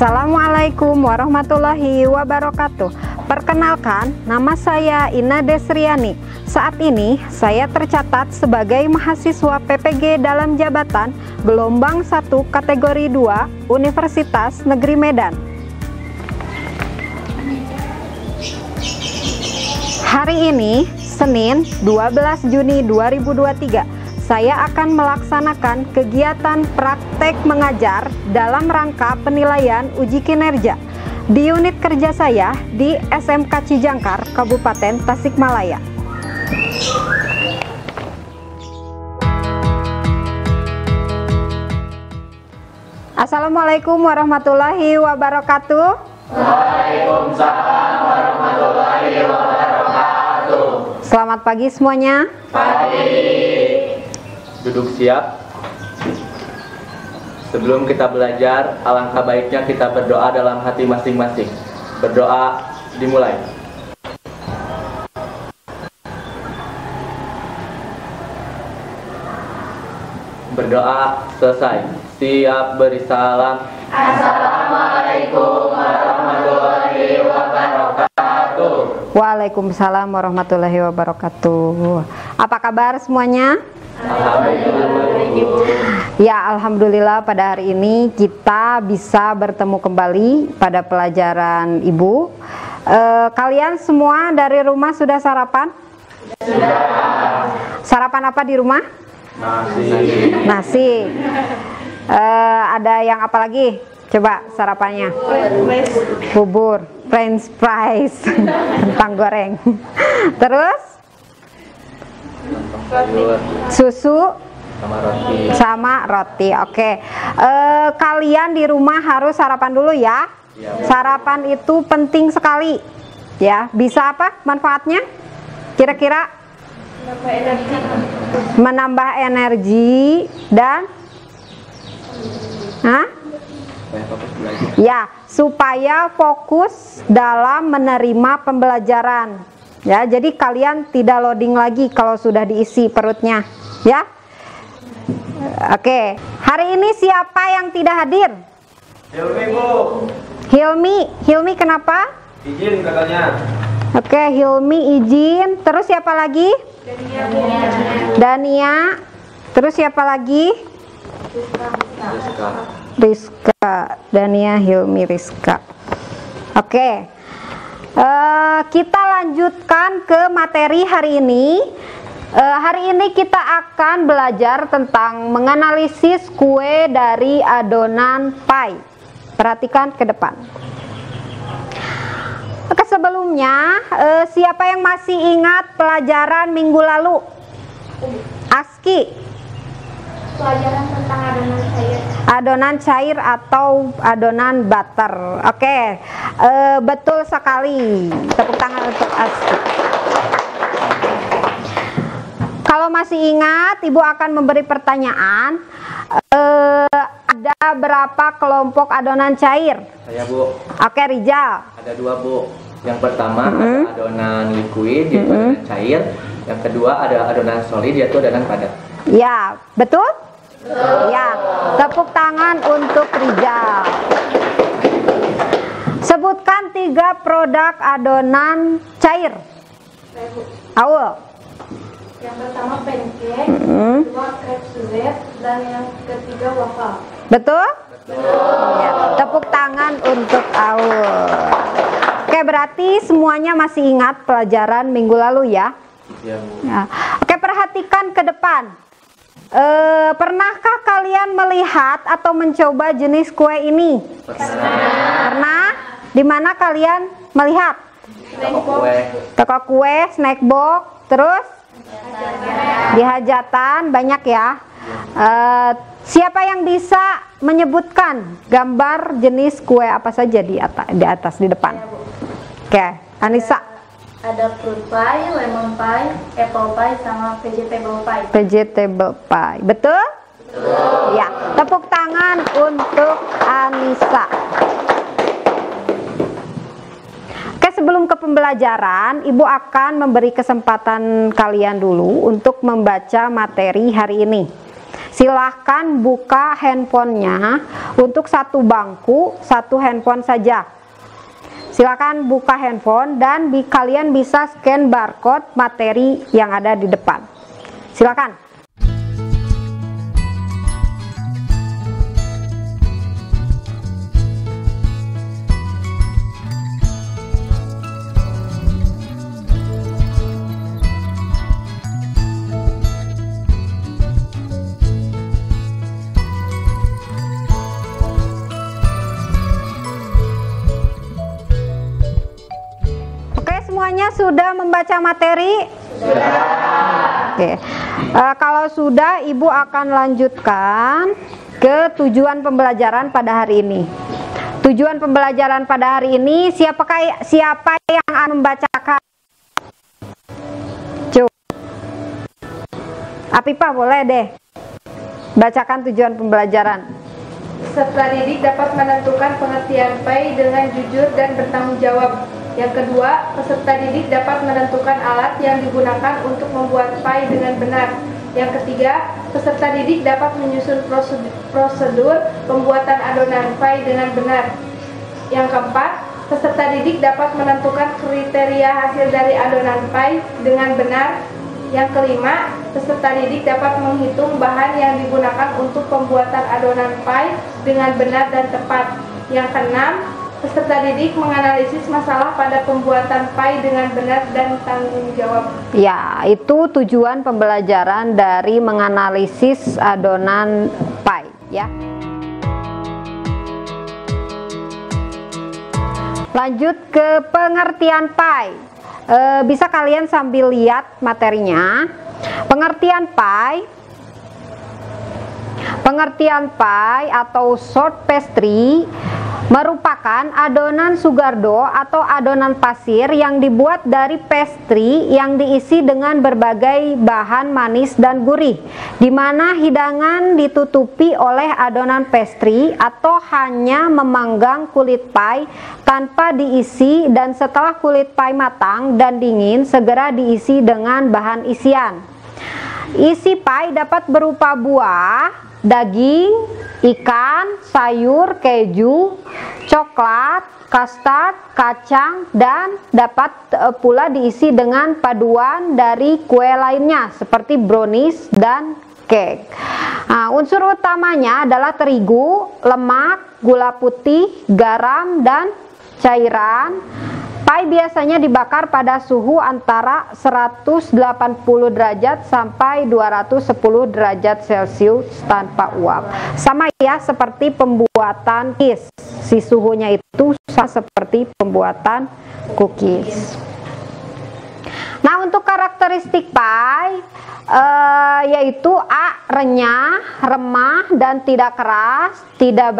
Assalamualaikum warahmatullahi wabarakatuh. Perkenalkan, nama saya Ina Desriani. Saat ini saya tercatat sebagai mahasiswa PPG dalam jabatan gelombang 1 kategori 2 Universitas Negeri Medan. Hari ini, Senin 12 Juni 2023, saya akan melaksanakan kegiatan praktek mengajar dalam rangka penilaian uji kinerja di unit kerja saya di SMK Cijangkar, Kabupaten Tasikmalaya. Assalamualaikum warahmatullahi wabarakatuh. Waalaikumsalam warahmatullahi wabarakatuh. Selamat pagi semuanya. Pagi. Duduk siap. Sebelum kita belajar, alangkah baiknya kita berdoa dalam hati masing-masing. Berdoa dimulai. Berdoa selesai. Siap beri salam. Assalamualaikum warahmatullahi wabarakatuh. Waalaikumsalam warahmatullahi wabarakatuh. Apa kabar semuanya? Alhamdulillah. Ya, alhamdulillah pada hari ini kita bisa bertemu kembali pada pelajaran Ibu. Kalian semua dari rumah sudah sarapan? Sudah. Sarapan apa di rumah? Nasi. Ada yang apa lagi? Coba sarapannya. Bubur, french fries, kentang goreng. Terus? Susu sama roti. Oke. Kalian di rumah harus sarapan dulu ya. Sarapan itu penting sekali. Ya, bisa apa manfaatnya? Kira-kira? Menambah energi dan ya, supaya fokus dalam menerima pembelajaran. Ya, jadi kalian tidak loading lagi kalau sudah diisi perutnya, ya. Oke, hari ini siapa yang tidak hadir? Hilmi, Bu. Hilmi kenapa? Izin katanya. Oke, Hilmi izin. Terus siapa lagi? Dania. Terus siapa lagi? Rizka. Dania, Hilmi, Rizka. Oke. Kita lanjutkan ke materi hari ini. Hari ini kita akan belajar tentang menganalisis kue dari adonan pie. Perhatikan ke depan. Oke, sebelumnya siapa yang masih ingat pelajaran minggu lalu? ASKI. Pelajaran tentang adonan cair. Adonan cair atau adonan butter. Oke, betul sekali. Tepuk tangan untuk ASKI. Kalau masih ingat, Ibu akan memberi pertanyaan. Ada berapa kelompok adonan cair? Saya, Bu. Oke, Rijal. Ada 2, Bu. Yang pertama ada adonan liquid, yaitu adonan cair. Yang kedua ada adonan solid, yaitu adonan padat. Ya, betul? Ya, tepuk tangan untuk Rijal. Sebutkan 3 produk adonan cair. Aul. Yang pertama pancake, yang kedua crepe suet, dan yang ketiga waffle. Betul? Ya, tepuk tangan untuk Aul. Oke, berarti semuanya masih ingat pelajaran minggu lalu ya? Ya, Bu. Ya. Oke, perhatikan ke depan. Pernahkah kalian melihat atau mencoba jenis kue ini? Pernah? Di mana kalian melihat? Toko kue, snack box, terus di hajatan banyak ya. Siapa yang bisa menyebutkan gambar jenis kue apa saja di atas di depan? Oke, Anissa. Ada fruit pie, lemon pie, apple pie, sama vegetable pie. Vegetable pie, betul? Betul. Ya, tepuk tangan untuk Anissa. Oke, sebelum ke pembelajaran, Ibu akan memberi kesempatan kalian dulu untuk membaca materi hari ini. Silahkan buka handphonenya untuk satu bangku, satu handphone saja. Silakan buka handphone dan kalian bisa scan barcode materi yang ada di depan. Silakan. Semuanya sudah membaca materi? Sudah. Oke. Kalau sudah, Ibu akan lanjutkan ke tujuan pembelajaran pada hari ini. Tujuan pembelajaran pada hari ini, siapa yang akan membacakan? Coba. Apipah boleh deh. Bacakan tujuan pembelajaran. Peserta didik dapat menentukan pengertian PAI dengan jujur dan bertanggung jawab. Yang kedua, peserta didik dapat menentukan alat yang digunakan untuk membuat PAI dengan benar. Yang ketiga, peserta didik dapat menyusun prosedur pembuatan adonan PAI dengan benar. Yang keempat, peserta didik dapat menentukan kriteria hasil dari adonan PAI dengan benar. Yang kelima, peserta didik dapat menghitung bahan yang digunakan untuk pembuatan adonan PAI dengan benar dan tepat. Yang keenam, peserta didik menganalisis masalah pada pembuatan PAI dengan benar dan tanggung jawab. Ya, itu tujuan pembelajaran dari menganalisis adonan PAI, ya. Lanjut ke pengertian PAI. Bisa kalian sambil lihat materinya. Pengertian PAI atau short pastry merupakan adonan sugardo atau adonan pasir yang dibuat dari pastry yang diisi dengan berbagai bahan manis dan gurih, di mana hidangan ditutupi oleh adonan pastry atau hanya memanggang kulit pie tanpa diisi, dan setelah kulit pie matang dan dingin segera diisi dengan bahan isian. Isi pie dapat berupa buah, daging, ikan, sayur, keju, coklat, kastard, kacang, dan dapat pula diisi dengan paduan dari kue lainnya seperti brownies dan cake. Nah, unsur utamanya adalah terigu, lemak, gula putih, garam, dan cairan. Pie biasanya dibakar pada suhu antara 180 derajat sampai 210 derajat Celcius tanpa uap. Sama ya seperti pembuatan cookies. Si suhunya itu sama seperti pembuatan cookies. Nah, untuk karakteristik pie yaitu A. renyah, remah, dan tidak keras, tidak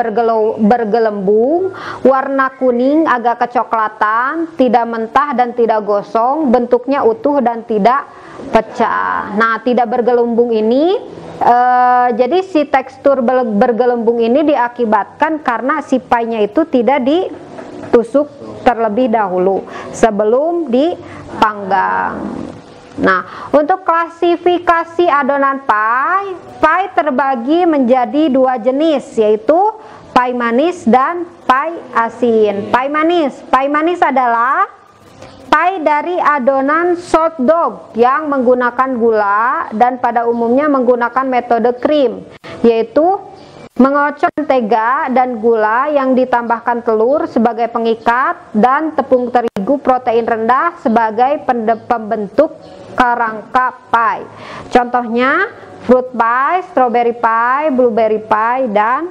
bergelembung, warna kuning agak kecoklatan, tidak mentah dan tidak gosong, bentuknya utuh dan tidak pecah. Nah, tidak bergelembung ini jadi si tekstur bergelembung ini diakibatkan karena si pie-nya itu tidak ditusuk terlebih dahulu sebelum dipanggang. Nah, untuk klasifikasi adonan pie terbagi menjadi dua jenis, yaitu pie manis dan pie asin. Pie manis adalah pie dari adonan sourdough yang menggunakan gula dan pada umumnya menggunakan metode krim, yaitu mengocok mentega dan gula yang ditambahkan telur sebagai pengikat dan tepung terigu protein rendah sebagai pembentuk kerangka pie. Contohnya fruit pie, strawberry pie, blueberry pie, dan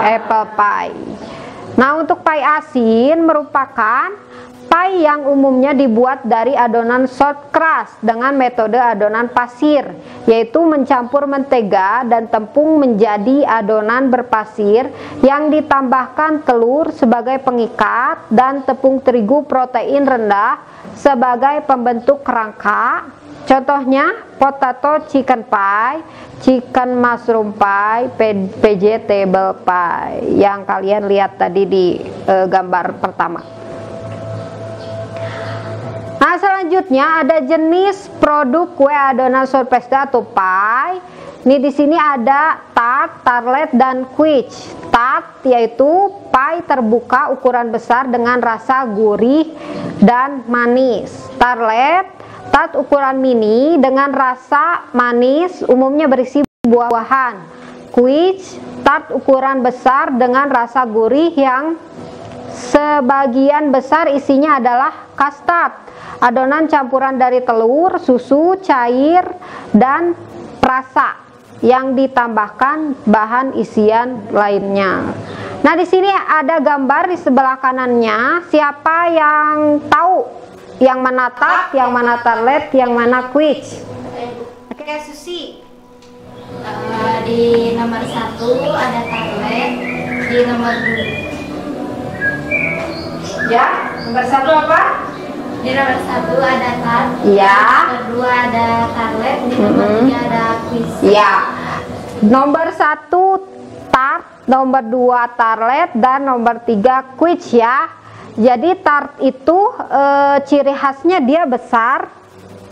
apple pie. Nah, untuk pie asin merupakan pie yang umumnya dibuat dari adonan short crust dengan metode adonan pasir, yaitu mencampur mentega dan tepung menjadi adonan berpasir yang ditambahkan telur sebagai pengikat dan tepung terigu protein rendah sebagai pembentuk kerangka. Contohnya potato chicken pie, chicken mushroom pie, vegetable pie yang kalian lihat tadi di gambar pertama. Nah, selanjutnya ada jenis produk kue adonan short pastry atau pie, Nih di sini ada tart, tartlet, dan quiche. Tart yaitu pie terbuka ukuran besar dengan rasa gurih dan manis. Tartlet, tart ukuran mini dengan rasa manis, umumnya berisi buah-buahan. Quiche, tart ukuran besar dengan rasa gurih yang sebagian besar isinya adalah custard, adonan campuran dari telur, susu, cair, dan rasa yang ditambahkan bahan isian lainnya. Nah, di sini ada gambar di sebelah kanannya. Siapa yang tahu yang mana tart, yang mana tartlet, yang mana quiche? Oke, Susi. Di nomor 1 ada tartlet, di nomor 2. Ya, nomor 1 apa? Di nomor 1 ada tart, Ya. Nomor 2 ada tartlet, di nomor 3 ada quiche. Ya. Nomor 1 tart, nomor 2 tartlet, dan nomor 3 quiche ya. Jadi tart itu ciri khasnya dia besar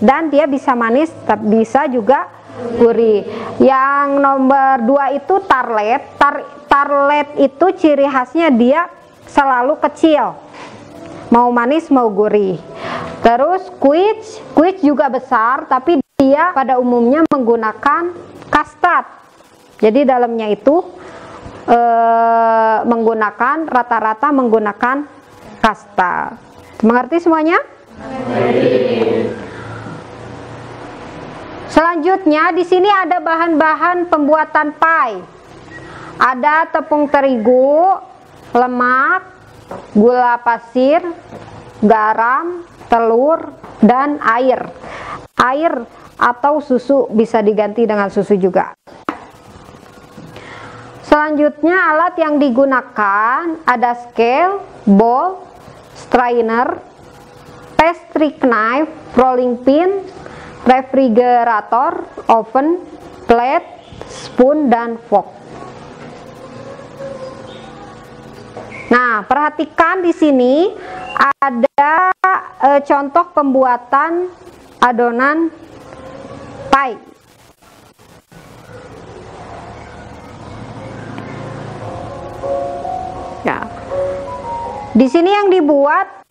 dan dia bisa manis, tapi bisa juga gurih. Yang nomor 2 itu tartlet. Tartlet itu ciri khasnya dia selalu kecil, mau manis mau gurih. Terus quiche juga besar, tapi dia pada umumnya menggunakan custard. Jadi dalamnya itu menggunakan rata-rata menggunakan custard. Mengerti semuanya? Selanjutnya di sini ada bahan-bahan pembuatan pie. Ada tepung terigu, lemak, gula pasir, garam, telur, dan air. Air atau susu bisa diganti dengan susu juga. Selanjutnya alat yang digunakan ada scale, bowl, strainer, pastry knife, rolling pin, refrigerator, oven, plate, spoon, dan fork. Nah, perhatikan di sini ada contoh pembuatan adonan pie. Ya. Di sini yang dibuat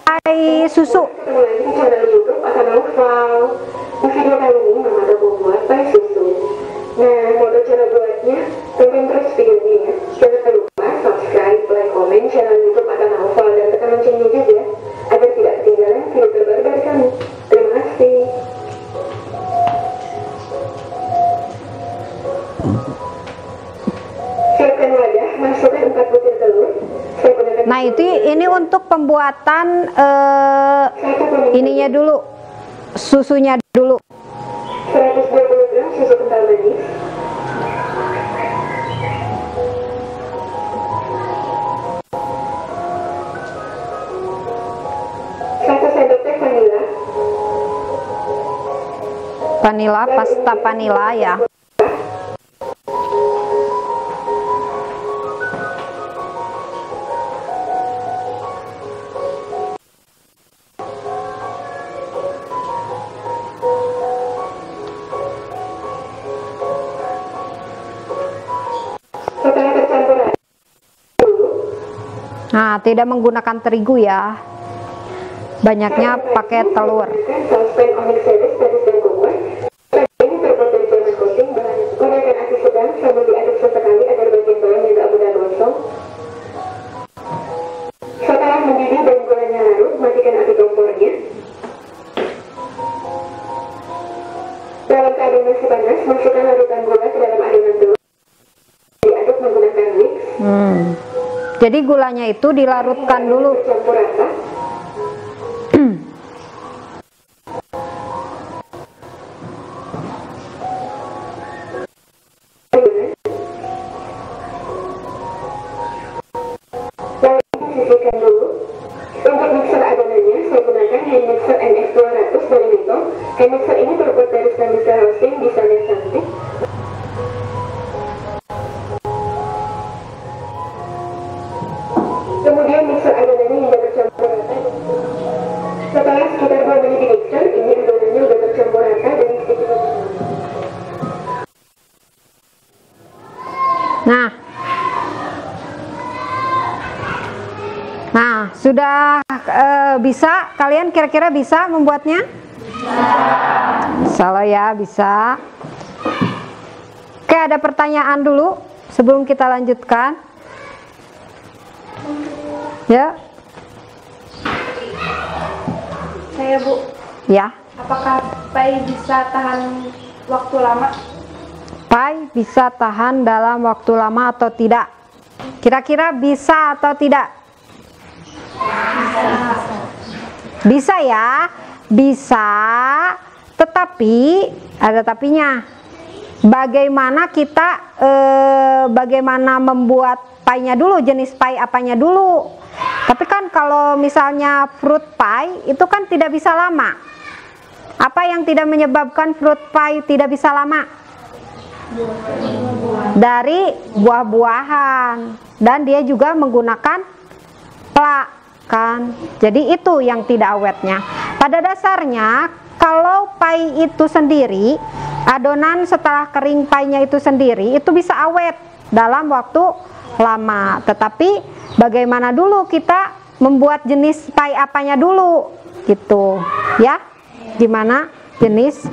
pie susu. Kembali channel YouTube Akan Naufal. Di video kali ini Mama akan membuat pie susu. Nah, mau cara buatnya, tonton terus videonya ya. Jangan lupa subscribe, like, komen channel YouTube Akan Naufal dan tekan loncengnya juga agar tidak ketinggalan video terbaru dari kami. Terima kasih. Siapkan wadah, masukkan 4 butir telur. Nah, ini untuk pembuatan ininya dulu, susunya dulu. 120 gram susu kental manis, 1 sendok teh vanila, Pasta vanila ya. setelah tercampur Nah, tidak menggunakan terigu ya. Banyaknya pakai telur. saucepan onyx series garis dan kukus. Ini terbuat dari German coating bahan. Gunakan api sedang sambil diaduk sesekali agar bagian bawahnya tidak mudah gosong. Setelah mendidih dan gulanya larut, matikan api kompornya. Dalam keadaan masih panas, masukkan larutan gula ke dalam adonan telur. Diaduk menggunakan whisk. Jadi gulanya itu dilarutkan dulu. Campur rata. Lalu sisihkan dulu. Untuk mixer adonannya, saya gunakan hand mixer NX200 dari Mito. Hand mixer ini terbuat dari stainless steel housing, desainnya cantik. Kemudian mixer adonannya hingga tercampur rata. Setelah sekitar 2 menit di mixer, ini adonannya sudah tercampur rata dan sedikit sudah bisa? Kalian kira-kira bisa membuatnya? Insya Allah ya bisa. Oke, ada pertanyaan dulu sebelum kita lanjutkan. Ya. Saya Bu, Ya. apakah pai bisa tahan waktu lama? Pai bisa tahan dalam waktu lama atau tidak? Kira-kira bisa atau tidak? Bisa ya, bisa. Tetapi ada tapinya. Bagaimana kita bagaimana membuat pie-nya dulu, jenis pie apanya dulu. Tapi kan kalau misalnya fruit pie itu kan tidak bisa lama. Apa yang tidak menyebabkan fruit pie tidak bisa lama? Dari buah-buahan, dan dia juga menggunakan plak kan. Jadi itu yang tidak awetnya. Pada dasarnya kalau pie itu sendiri, adonan setelah kering pie-nya itu sendiri itu bisa awet dalam waktu lama. Tetapi bagaimana dulu kita membuat jenis pie apanya dulu gitu ya, gimana jenis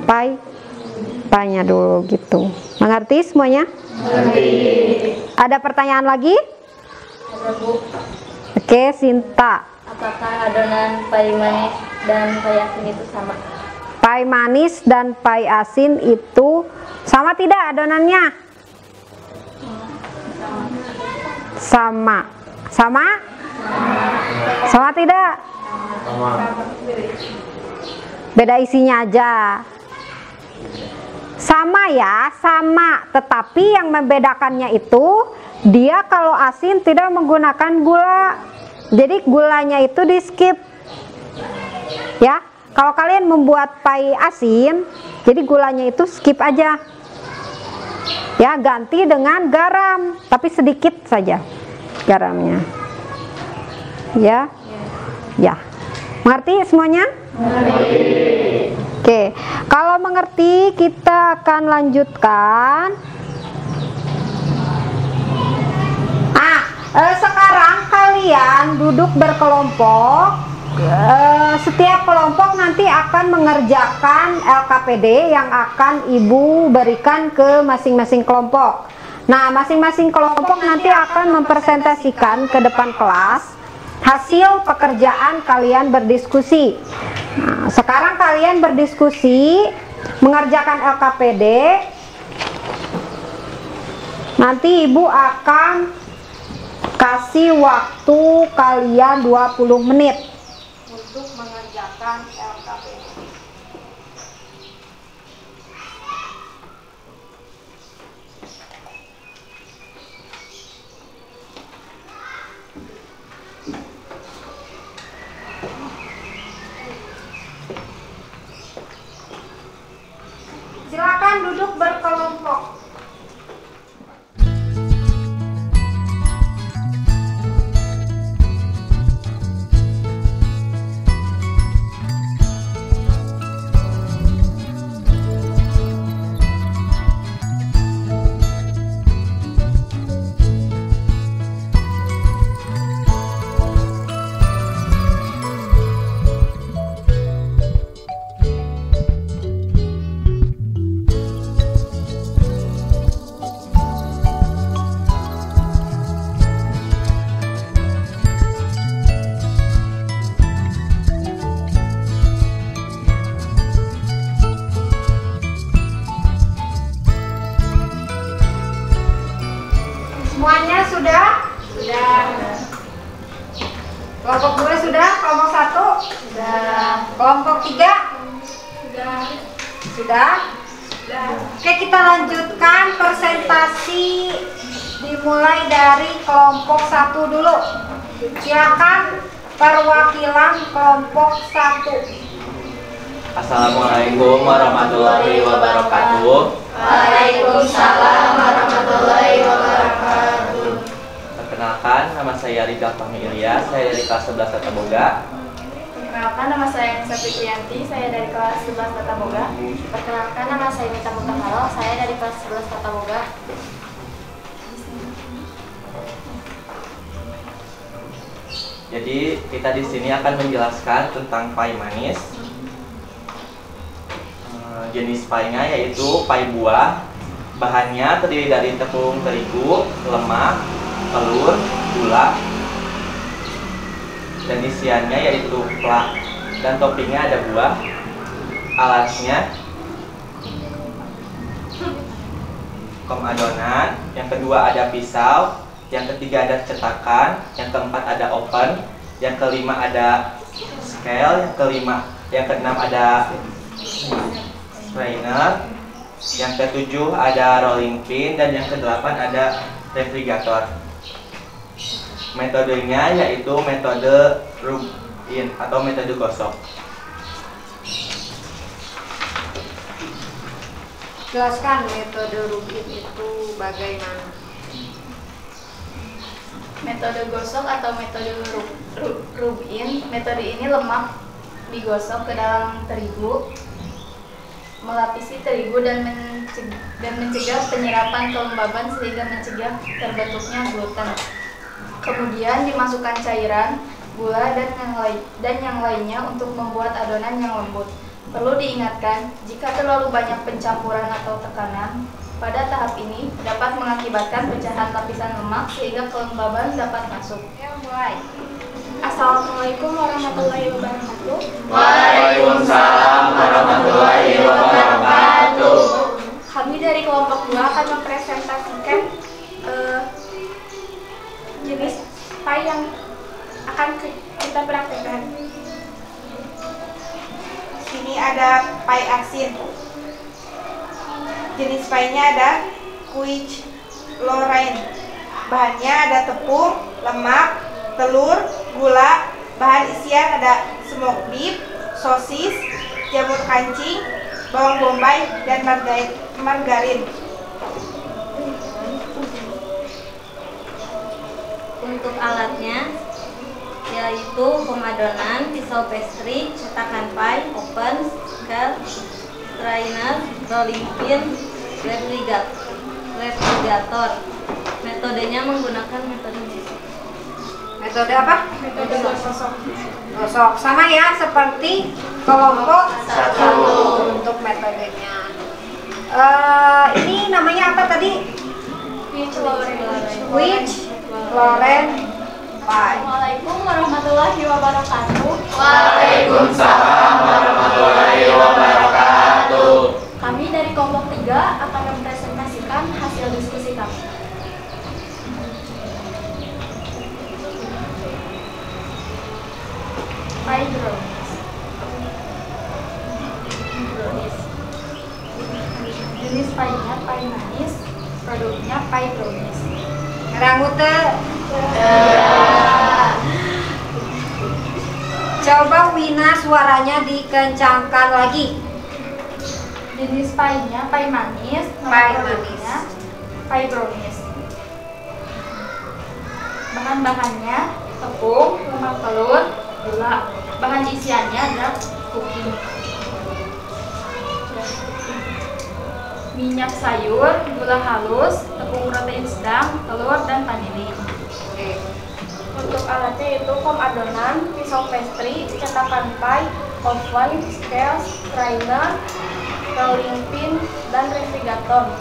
pie-nya dulu gitu. Mengerti semuanya? Mengerti. Ada pertanyaan lagi? Ada Bu. Oke, Sinta. Apakah adonan pai manis dan pai asin itu sama? Pai manis dan pai asin itu sama tidak adonannya? Sama. Sama? Sama tidak? Beda isinya aja. Sama ya, sama. Tetapi yang membedakannya itu dia kalau asin tidak menggunakan gula. Jadi gulanya itu di skip. Ya, kalau kalian membuat pai asin, jadi gulanya itu skip aja. Ya, ganti dengan garam, tapi sedikit saja garamnya. Ya. Ya. Mengerti semuanya? Mengerti. Oke, kalau mengerti kita akan lanjutkan. Sekarang kalian duduk berkelompok. Setiap kelompok nanti akan mengerjakan LKPD yang akan Ibu berikan ke masing-masing kelompok. Nah, masing-masing kelompok nanti akan mempresentasikan ke depan kelas hasil pekerjaan kalian berdiskusi. Nah, sekarang kalian berdiskusi mengerjakan LKPD. Nanti Ibu akan kasih waktu kalian 20 menit untuk mengerjakan LKPD. Silakan duduk berkelompok. Semuanya sudah? Sudah. Kelompok 2 sudah? Kelompok 1? Sudah. Kelompok 3? Sudah. Sudah? Sudah. Oke, kita lanjutkan presentasi dimulai dari kelompok 1 dulu. Silakan perwakilan kelompok 1. Assalamualaikum warahmatullahi wabarakatuh. Waalaikumsalam warahmatullahi wabarakatuh. Perkenalkan, nama saya Rizal Fahmi Ilyas, saya dari kelas 11 Tata Boga. Perkenalkan, nama saya Nisa Fitriyanti, saya dari kelas 11 Tata Boga. Perkenalkan, nama saya Mita Mutaharo, saya dari kelas 11 Tata Boga. Jadi kita di sini akan menjelaskan tentang pai manis. Jenis painya yaitu pai buah. Bahannya terdiri dari tepung terigu, lemak, telur, gula, dan isiannya yaitu plak. Dan toppingnya ada buah. Alatnya kom adonan, yang kedua ada pisau, yang ketiga ada cetakan, yang keempat ada oven, yang kelima ada scale, yang keenam ada strainer, yang ketujuh ada rolling pin, dan yang kedelapan ada refrigerator. Metodenya yaitu metode rub-in atau metode gosok. Jelaskan metode rub-in itu bagaimana? Metode gosok atau metode rub-in, metode ini lemak digosok ke dalam terigu, melapisi terigu dan mencegah penyerapan kelembaban sehingga mencegah terbentuknya gluten. Kemudian dimasukkan cairan, gula, dan yang lainnya untuk membuat adonan yang lembut. Perlu diingatkan, jika terlalu banyak pencampuran atau tekanan pada tahap ini dapat mengakibatkan pecahan lapisan lemak sehingga kelembaban dapat masuk. Mulai. Assalamualaikum warahmatullahi wabarakatuh. Waalaikumsalam warahmatullahi wabarakatuh. Kami dari kelompok 2 akan mempresentasikan jenis pai yang akan kita praktekkan. Sini ada pai asin. Jenis painya ada quiche Lorraine. Bahannya ada tepung, lemak, telur, gula. Bahan isian ada smoked beef, sosis, jamur kancing, bawang bombay, dan margarin. Untuk alatnya yaitu pemadonan, pisau pastry, cetakan pai, oven, scale, strainer, rolling pin, refrigerator. Metodenya menggunakan metode gosok. Metode apa? Metode gosok. Gosok. Sama ya seperti kelompok 1 untuk metodenya. Ini namanya apa tadi? Quiche Lorraine. Quiche Lorraine Pie. Assalamualaikum warahmatullahi wabarakatuh. Waalaikumsalam warahmatullahi wabarakatuh. Kami dari kelompok 3 akan mempresentasikan hasil diskusi kami. Pai brownies. Jenis painya pai manis, produknya pai brownies. Rangute. Coba Wina suaranya dikencangkan lagi. Jenis painya pai manis, Pai produknya pai brownies. Bahan-bahannya tepung, lemak telur, gula. Bahan isiannya ada cooking, minyak sayur, gula halus, tepung protein sedang, telur, dan vanili. Untuk alatnya itu kom adonan, pisau pastry, cetakan pai, oven, scale, strainer, rolling pin, dan refrigerator.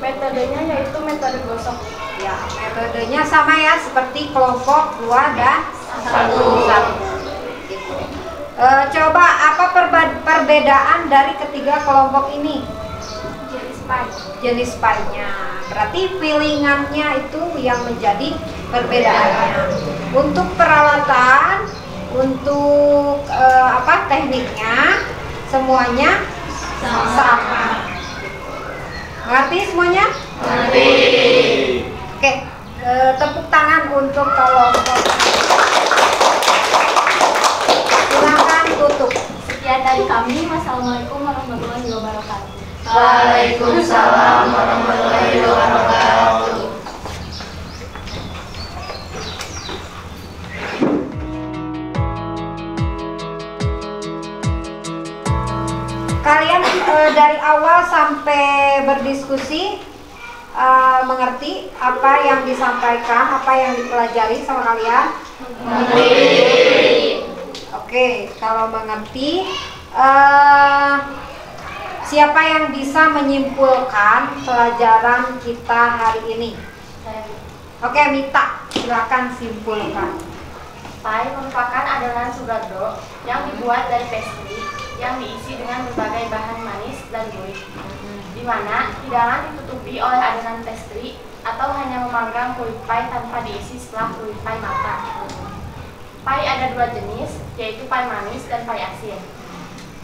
Metodenya yaitu metode gosok. Ya, metodenya sama ya seperti kelompok 2 dan 1. Coba apa perbedaan dari ketiga kelompok ini? Jenis pie-nya. Berarti pilingannya itu yang menjadi perbedaannya. Untuk peralatan, untuk tekniknya semuanya sama. Mengerti semuanya? Mengerti. Oke, tepuk tangan untuk kelompok. Silakan tutup. Sekian dari kami. Wassalamualaikum warahmatullahi wabarakatuh. Waalaikumsalam warahmatullahi wabarakatuh. Kalian dari awal sampai berdiskusi mengerti apa yang disampaikan, apa yang dipelajari sama kalian? Mengerti. Oke, kalau mengerti, siapa yang bisa menyimpulkan pelajaran kita hari ini? Oke, Mita, silakan simpulkan. Pai merupakan adonan sugado yang dibuat dari pastry yang diisi dengan berbagai bahan manis dan gurih, di mana hidangan ditutupi oleh adonan pastry atau hanya memanggang kulit pai tanpa diisi setelah kulit pai matang. Pai ada dua jenis, yaitu pai manis dan pai asin.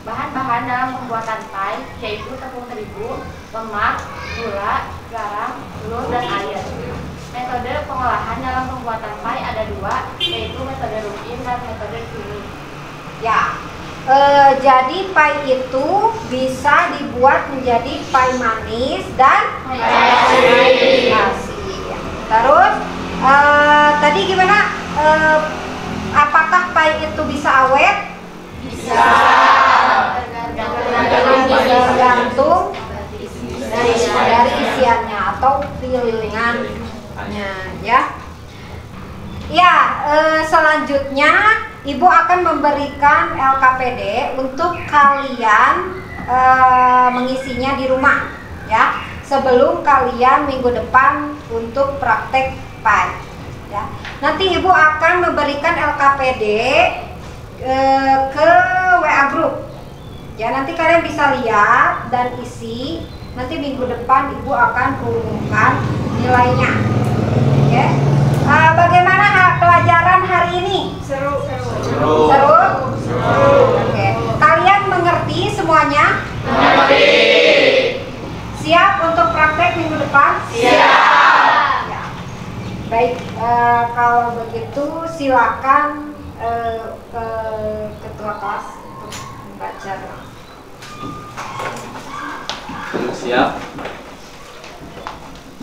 Bahan-bahan dalam pembuatan pai yaitu tepung terigu, lemak, gula, garam, telur, dan air. Metode pengolahan dalam pembuatan pai ada dua, yaitu metode rub-in dan metode cumi. Ya, jadi pai itu bisa dibuat menjadi pai manis dan pai asin. Terus tadi gimana? Apakah pai itu bisa awet? Bisa. Tergantung dari isiannya atau pilihannya, ya. Ya, selanjutnya Ibu akan memberikan LKPD untuk kalian mengisinya di rumah, ya. Sebelum kalian minggu depan untuk praktek pai, ya. Nanti Ibu akan memberikan LKPD ke WA group. Ya, nanti kalian bisa lihat dan isi. Nanti minggu depan Ibu akan umumkan nilainya. Oke. Bagaimana pelajaran hari ini? Seru. Oke. Kalian mengerti semuanya? Mengerti. Siap untuk praktek minggu depan? Siap. Ya. Baik, kalau begitu silakan ketua kelas untuk membaca. Siap.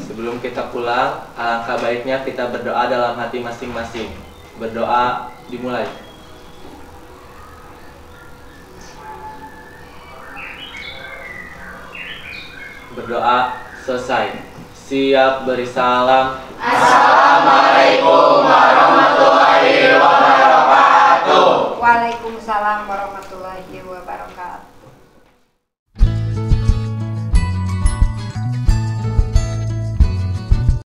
Sebelum kita pulang, alangkah baiknya kita berdoa dalam hati masing-masing. Berdoa dimulai. Berdoa selesai. Siap beri salam. Assalamualaikum warahmatullahi wabarakatuh. Waalaikumsalam warahmatullahi wabarakatuh.